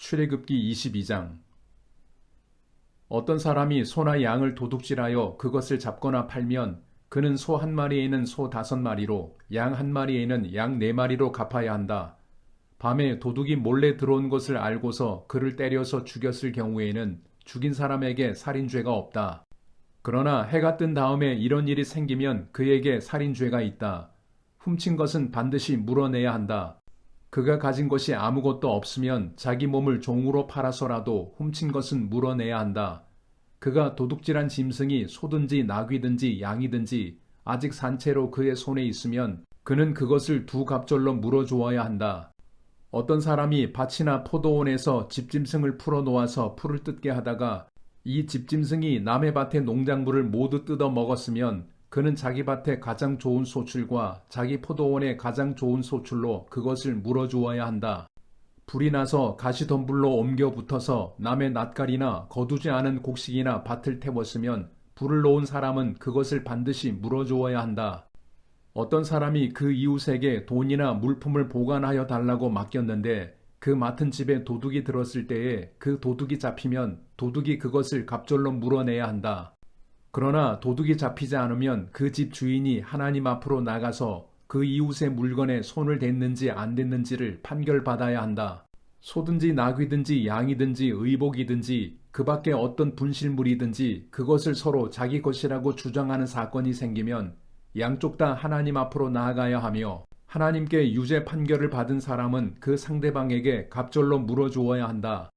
출애굽기 22장. 어떤 사람이 소나 양을 도둑질하여 그것을 잡거나 팔면 그는 소 한 마리에는 소 5마리로 양 한 마리에는 양 4마리로 갚아야 한다. 밤에 도둑이 몰래 들어온 것을 알고서 그를 때려서 죽였을 경우에는 죽인 사람에게 살인죄가 없다. 그러나 해가 뜬 다음에 이런 일이 생기면 그에게 살인죄가 있다. 훔친 것은 반드시 물어내야 한다. 그가 가진 것이 아무것도 없으면 자기 몸을 종으로 팔아서라도 훔친 것은 물어내야 한다. 그가 도둑질한 짐승이 소든지 나귀든지 양이든지 아직 산채로 그의 손에 있으면 그는 그것을 2갑절로 물어주어야 한다. 어떤 사람이 밭이나 포도원에서 집짐승을 풀어놓아서 풀을 뜯게 하다가 이 집짐승이 남의 밭의 농작물을 모두 뜯어 먹었으면 그는 자기 밭의 가장 좋은 소출과 자기 포도원의 가장 좋은 소출로 그것을 물어주어야 한다. 불이 나서 가시덤불로 옮겨 붙어서 남의 낫갈이나 거두지 않은 곡식이나 밭을 태웠으면 불을 놓은 사람은 그것을 반드시 물어주어야 한다. 어떤 사람이 그 이웃에게 돈이나 물품을 보관하여 달라고 맡겼는데 그 맡은 집에 도둑이 들었을 때에 그 도둑이 잡히면 도둑이 그것을 갑절로 물어내야 한다. 그러나 도둑이 잡히지 않으면 그 집 주인이 하나님 앞으로 나가서 그 이웃의 물건에 손을 댔는지 안 댔는지를 판결받아야 한다. 소든지 나귀든지 양이든지 의복이든지 그 밖에 어떤 분실물이든지 그것을 서로 자기 것이라고 주장하는 사건이 생기면 양쪽 다 하나님 앞으로 나아가야 하며 하나님께 유죄 판결을 받은 사람은 그 상대방에게 갑절로 물어주어야 한다.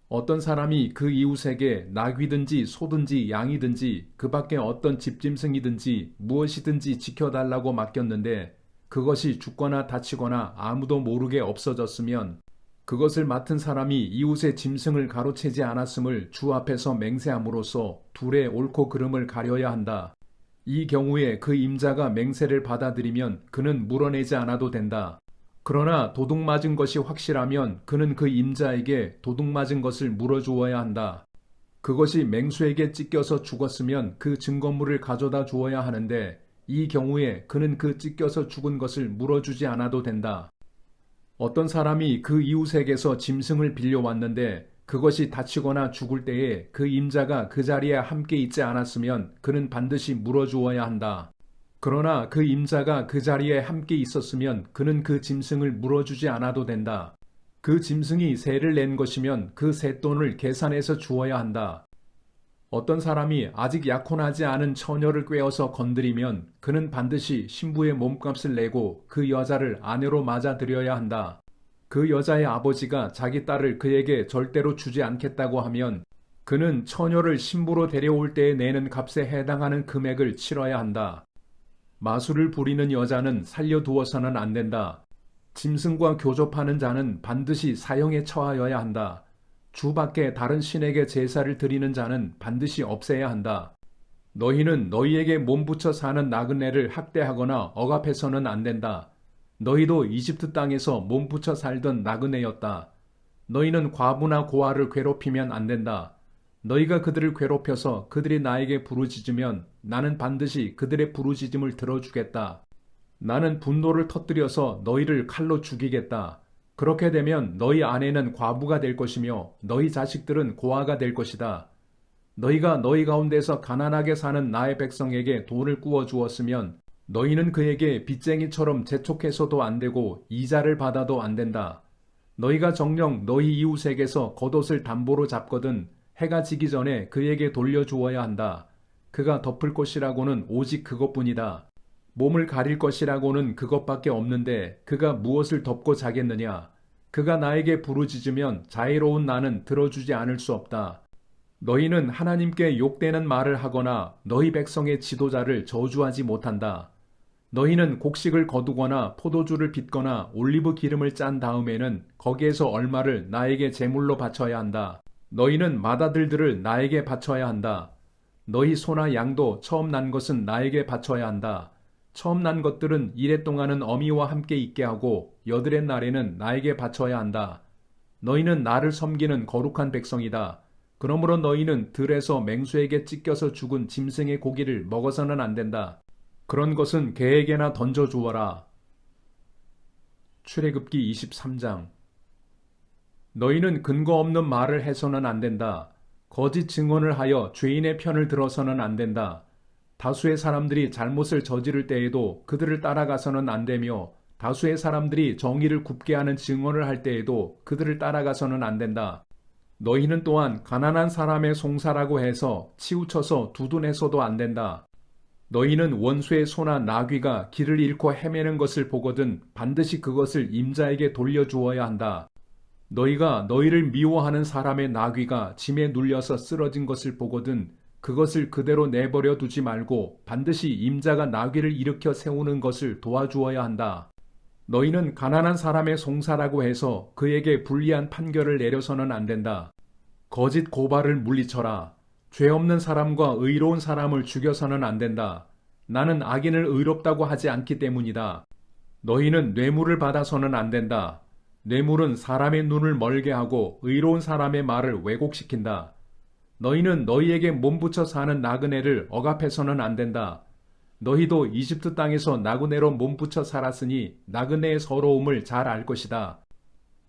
어떤 사람이 그 이웃에게 나귀든지 소든지 양이든지 그 밖에 어떤 집짐승이든지 무엇이든지 지켜달라고 맡겼는데 그것이 죽거나 다치거나 아무도 모르게 없어졌으면 그것을 맡은 사람이 이웃의 짐승을 가로채지 않았음을 주 앞에서 맹세함으로써 둘의 옳고 그름을 가려야 한다. 이 경우에 그 임자가 맹세를 받아들이면 그는 물어내지 않아도 된다. 그러나 도둑 맞은 것이 확실하면 그는 그 임자에게 도둑 맞은 것을 물어주어야 한다. 그것이 맹수에게 찢겨서 죽었으면 그 증거물을 가져다 주어야 하는데 이 경우에 그는 그 찢겨서 죽은 것을 물어주지 않아도 된다. 어떤 사람이 그 이웃에게서 짐승을 빌려왔는데 그것이 다치거나 죽을 때에 그 임자가 그 자리에 함께 있지 않았으면 그는 반드시 물어주어야 한다. 그러나 그 임자가 그 자리에 함께 있었으면 그는 그 짐승을 물어주지 않아도 된다. 그 짐승이 세를 낸 것이면 그 셋돈을 계산해서 주어야 한다. 어떤 사람이 아직 약혼하지 않은 처녀를 꿰어서 건드리면 그는 반드시 신부의 몸값을 내고 그 여자를 아내로 맞아들여야 한다. 그 여자의 아버지가 자기 딸을 그에게 절대로 주지 않겠다고 하면 그는 처녀를 신부로 데려올 때에 내는 값에 해당하는 금액을 치러야 한다. 마술을 부리는 여자는 살려두어서는 안 된다. 짐승과 교접하는 자는 반드시 사형에 처하여야 한다. 주 밖에 다른 신에게 제사를 드리는 자는 반드시 없애야 한다. 너희는 너희에게 몸붙여 사는 나그네를 학대하거나 억압해서는 안 된다. 너희도 이집트 땅에서 몸붙여 살던 나그네였다. 너희는 과부나 고아를 괴롭히면 안 된다. 너희가 그들을 괴롭혀서 그들이 나에게 부르짖으면 나는 반드시 그들의 부르짖음을 들어주겠다. 나는 분노를 터뜨려서 너희를 칼로 죽이겠다. 그렇게 되면 너희 아내는 과부가 될 것이며 너희 자식들은 고아가 될 것이다. 너희가 너희 가운데서 가난하게 사는 나의 백성에게 돈을 꾸어 주었으면 너희는 그에게 빚쟁이처럼 재촉해서도 안 되고 이자를 받아도 안 된다. 너희가 정녕 너희 이웃에게서 겉옷을 담보로 잡거든 해가 지기 전에 그에게 돌려주어야 한다. 그가 덮을 것이라고는 오직 그것뿐이다. 몸을 가릴 것이라고는 그것밖에 없는데 그가 무엇을 덮고 자겠느냐. 그가 나에게 부르짖으면 자애로운 나는 들어주지 않을 수 없다. 너희는 하나님께 욕되는 말을 하거나 너희 백성의 지도자를 저주하지 못한다. 너희는 곡식을 거두거나 포도주를 빚거나 올리브 기름을 짠 다음에는 거기에서 얼마를 나에게 제물로 바쳐야 한다. 너희는 맏아들들을 나에게 바쳐야 한다. 너희 소나 양도 처음 난 것은 나에게 바쳐야 한다. 처음 난 것들은 이레 동안은 어미와 함께 있게 하고 여드렛 날에는 나에게 바쳐야 한다. 너희는 나를 섬기는 거룩한 백성이다. 그러므로 너희는 들에서 맹수에게 찢겨서 죽은 짐승의 고기를 먹어서는 안 된다. 그런 것은 개에게나 던져주어라. 출애굽기 23장. 너희는 근거 없는 말을 해서는 안 된다. 거짓 증언을 하여 죄인의 편을 들어서는 안 된다. 다수의 사람들이 잘못을 저지를 때에도 그들을 따라가서는 안 되며 다수의 사람들이 정의를 굽게 하는 증언을 할 때에도 그들을 따라가서는 안 된다. 너희는 또한 가난한 사람의 송사라고 해서 치우쳐서 두둔해서도 안 된다. 너희는 원수의 소나 나귀가 길을 잃고 헤매는 것을 보거든 반드시 그것을 임자에게 돌려주어야 한다. 너희가 너희를 미워하는 사람의 나귀가 짐에 눌려서 쓰러진 것을 보거든 그것을 그대로 내버려 두지 말고 반드시 임자가 나귀를 일으켜 세우는 것을 도와주어야 한다. 너희는 가난한 사람의 송사라고 해서 그에게 불리한 판결을 내려서는 안 된다. 거짓 고발을 물리쳐라. 죄 없는 사람과 의로운 사람을 죽여서는 안 된다. 나는 악인을 의롭다고 하지 않기 때문이다. 너희는 뇌물을 받아서는 안 된다. 뇌물은 사람의 눈을 멀게 하고 의로운 사람의 말을 왜곡시킨다. 너희는 너희에게 몸붙여 사는 나그네를 억압해서는 안 된다. 너희도 이집트 땅에서 나그네로 몸붙여 살았으니 나그네의 서러움을 잘 알 것이다.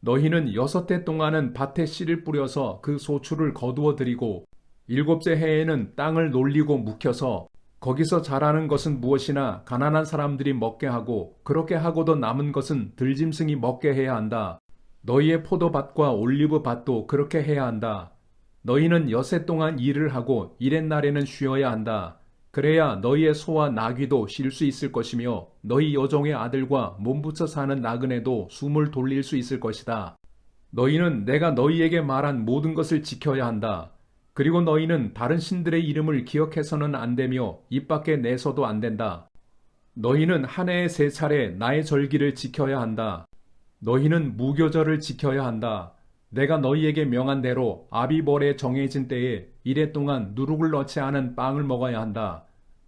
너희는 6해 동안은 밭에 씨를 뿌려서 그 소출을 거두어 들이고 7째 해에는 땅을 놀리고 묵혀서 거기서 자라는 것은 무엇이나 가난한 사람들이 먹게 하고 그렇게 하고도 남은 것은 들짐승이 먹게 해야 한다. 너희의 포도밭과 올리브밭도 그렇게 해야 한다. 너희는 6해 동안 일을 하고 일의 날에는 쉬어야 한다. 그래야 너희의 소와 나귀도 쉴 수 있을 것이며 너희 여종의 아들과 몸붙여 사는 나그네도 숨을 돌릴 수 있을 것이다. 너희는 내가 너희에게 말한 모든 것을 지켜야 한다. 그리고 너희는 다른 신들의 이름을 기억해서는 안 되며 입 밖에 내서도 안 된다. 너희는 한 해에 3차례 나의 절기를 지켜야 한다. 너희는 무교절을 지켜야 한다. 내가 너희에게 명한 대로 아비벌에 정해진 때에 1해 동안 누룩을 넣지 않은 빵을 먹어야 한다.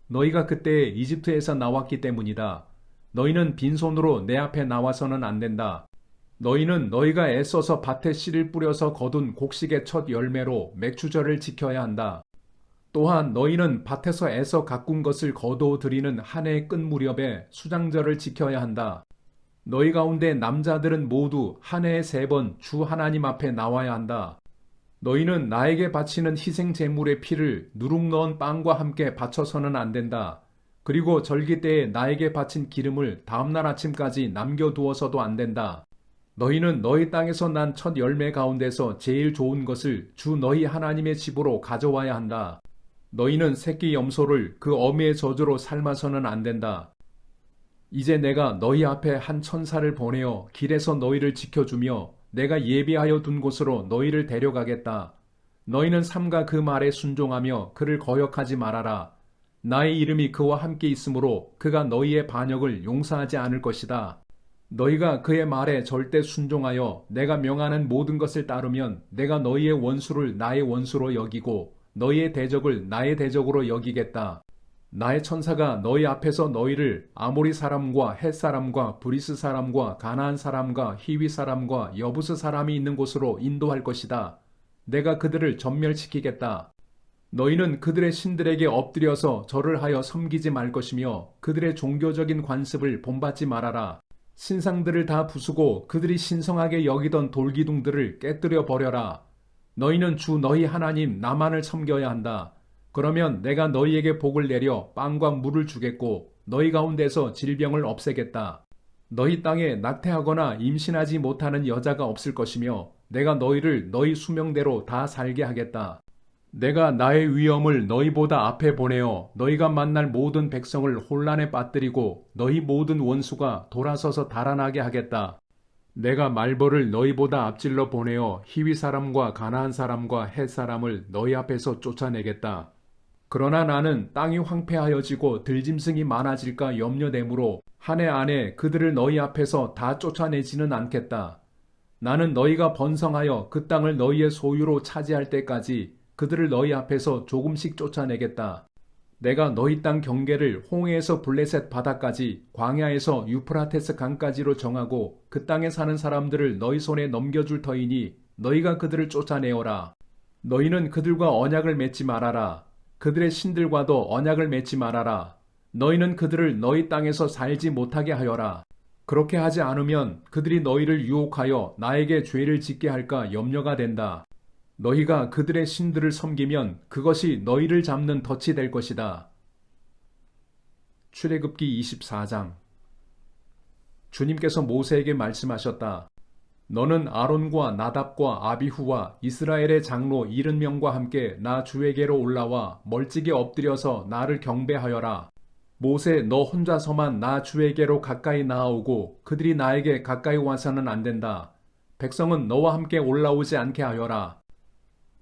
너희가 그때 이집트에서 나왔기 때문이다. 너희는 빈손으로 내 앞에 나와서는 안 된다. 너희는 너희가 애써서 밭에 씨를 뿌려서 거둔 곡식의 첫 열매로 맥주절을 지켜야 한다. 또한 너희는 밭에서 애써 가꾼 것을 거두어 들이는 한 해의 끝 무렵에 수장절을 지켜야 한다. 너희 가운데 남자들은 모두 한 해에 3번 주 하나님 앞에 나와야 한다. 너희는 나에게 바치는 희생 제물의 피를 누룩 넣은 빵과 함께 바쳐서는 안 된다. 그리고 절기 때에 나에게 바친 기름을 다음날 아침까지 남겨두어서도 안 된다. 너희는 너희 땅에서 난 첫 열매 가운데서 제일 좋은 것을 주 너희 하나님의 집으로 가져와야 한다. 너희는 새끼 염소를 그 어미의 젖으로 삶아서는 안 된다. 이제 내가 너희 앞에 한 천사를 보내어 길에서 너희를 지켜주며 내가 예비하여 둔 곳으로 너희를 데려가겠다. 너희는 삼가 그 말에 순종하며 그를 거역하지 말아라. 나의 이름이 그와 함께 있으므로 그가 너희의 반역을 용서하지 않을 것이다. 너희가 그의 말에 절대 순종하여 내가 명하는 모든 것을 따르면 내가 너희의 원수를 나의 원수로 여기고 너희의 대적을 나의 대적으로 여기겠다. 나의 천사가 너희 앞에서 너희를 아모리 사람과 헷 사람과 브리스 사람과 가나안 사람과 히위 사람과 여부스 사람이 있는 곳으로 인도할 것이다. 내가 그들을 전멸시키겠다. 너희는 그들의 신들에게 엎드려서 절을 하여 섬기지 말 것이며 그들의 종교적인 관습을 본받지 말아라. 신상들을 다 부수고 그들이 신성하게 여기던 돌기둥들을 깨뜨려 버려라. 너희는 주 너희 하나님 나만을 섬겨야 한다. 그러면 내가 너희에게 복을 내려 빵과 물을 주겠고 너희 가운데서 질병을 없애겠다. 너희 땅에 낙태하거나 임신하지 못하는 여자가 없을 것이며 내가 너희를 너희 수명대로 다 살게 하겠다. 내가 나의 위엄을 너희보다 앞에 보내어 너희가 만날 모든 백성을 혼란에 빠뜨리고 너희 모든 원수가 돌아서서 달아나게 하겠다. 내가 말벌을 너희보다 앞질러 보내어 히위 사람과 가나안 사람과 헷 사람을 너희 앞에서 쫓아내겠다. 그러나 나는 땅이 황폐하여지고 들짐승이 많아질까 염려되므로 한 해 안에 그들을 너희 앞에서 다 쫓아내지는 않겠다. 나는 너희가 번성하여 그 땅을 너희의 소유로 차지할 때까지 그들을 너희 앞에서 조금씩 쫓아내겠다. 내가 너희 땅 경계를 홍해에서 블레셋 바다까지 광야에서 유프라테스 강까지로 정하고 그 땅에 사는 사람들을 너희 손에 넘겨줄 터이니 너희가 그들을 쫓아내어라. 너희는 그들과 언약을 맺지 말아라. 그들의 신들과도 언약을 맺지 말아라. 너희는 그들을 너희 땅에서 살지 못하게 하여라. 그렇게 하지 않으면 그들이 너희를 유혹하여 나에게 죄를 짓게 할까 염려가 된다. 너희가 그들의 신들을 섬기면 그것이 너희를 잡는 덫이 될 것이다. 출애굽기 24장. 주님께서 모세에게 말씀하셨다. 너는 아론과 나답과 아비후와 이스라엘의 장로 70명과 함께 나 주에게로 올라와 멀찍이 엎드려서 나를 경배하여라. 모세, 너 혼자서만 나 주에게로 가까이 나아오고 그들이 나에게 가까이 와서는 안 된다. 백성은 너와 함께 올라오지 않게 하여라.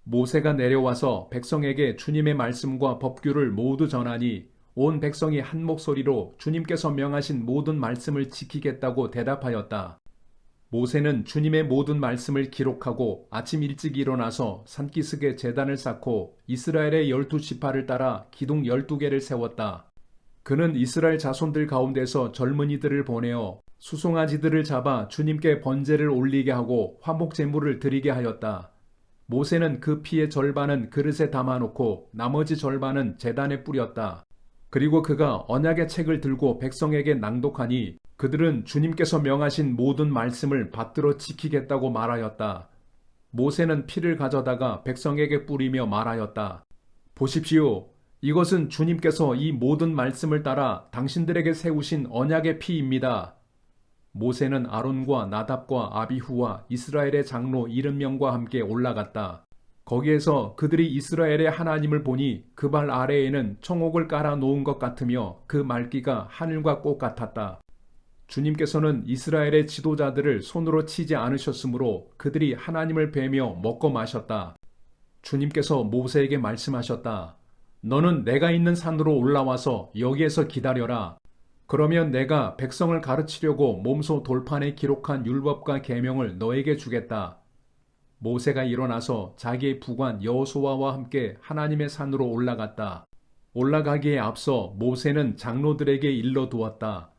모세가 내려와서 백성에게 주님의 말씀과 법규를 모두 전하니 온 백성이 한 목소리로 주님께서 명하신 모든 말씀을 지키겠다고 대답하였다. 모세는 주님의 모든 말씀을 기록하고 아침 일찍 일어나서 산기슭에 제단을 쌓고 이스라엘의 12지파를 따라 기둥 12개를 세웠다. 그는 이스라엘 자손들 가운데서 젊은이들을 보내어 수송아지들을 잡아 주님께 번제를 올리게 하고 화목 제물을 드리게 하였다. 모세는 그 피의 절반은 그릇에 담아놓고 나머지 절반은 제단에 뿌렸다. 그리고 그가 언약의 책을 들고 백성에게 낭독하니 그들은 주님께서 명하신 모든 말씀을 받들어 지키겠다고 말하였다. 모세는 피를 가져다가 백성에게 뿌리며 말하였다. 보십시오. 이것은 주님께서 이 모든 말씀을 따라 당신들에게 세우신 언약의 피입니다. 모세는 아론과 나답과 아비후와 이스라엘의 장로 70명과 함께 올라갔다. 거기에서 그들이 이스라엘의 하나님을 보니 그 발 아래에는 청옥을 깔아 놓은 것 같으며 그 말기가 하늘과 꽃 같았다. 주님께서는 이스라엘의 지도자들을 손으로 치지 않으셨으므로 그들이 하나님을 뵈며 먹고 마셨다. 주님께서 모세에게 말씀하셨다. 너는 내가 있는 산으로 올라와서 여기에서 기다려라. 그러면 내가 백성을 가르치려고 몸소 돌판에 기록한 율법과 계명을 너에게 주겠다. 모세가 일어나서 자기의 부관 여호수아와 함께 하나님의 산으로 올라갔다. 올라가기에 앞서 모세는 장로들에게 일러두었다.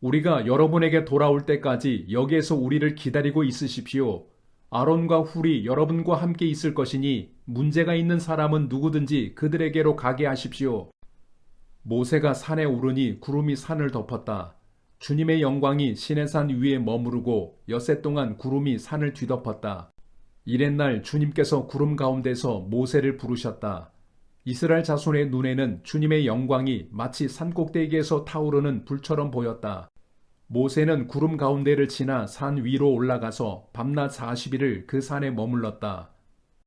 우리가 여러분에게 돌아올 때까지 여기에서 우리를 기다리고 있으십시오. 아론과 훌이 여러분과 함께 있을 것이니 문제가 있는 사람은 누구든지 그들에게로 가게 하십시오. 모세가 산에 오르니 구름이 산을 덮었다. 주님의 영광이 시내산 위에 머무르고 엿새 동안 구름이 산을 뒤덮었다. 이튿날 주님께서 구름 가운데서 모세를 부르셨다. 이스라엘 자손의 눈에는 주님의 영광이 마치 산꼭대기에서 타오르는 불처럼 보였다. 모세는 구름 가운데를 지나 산 위로 올라가서 밤낮 40일을 그 산에 머물렀다.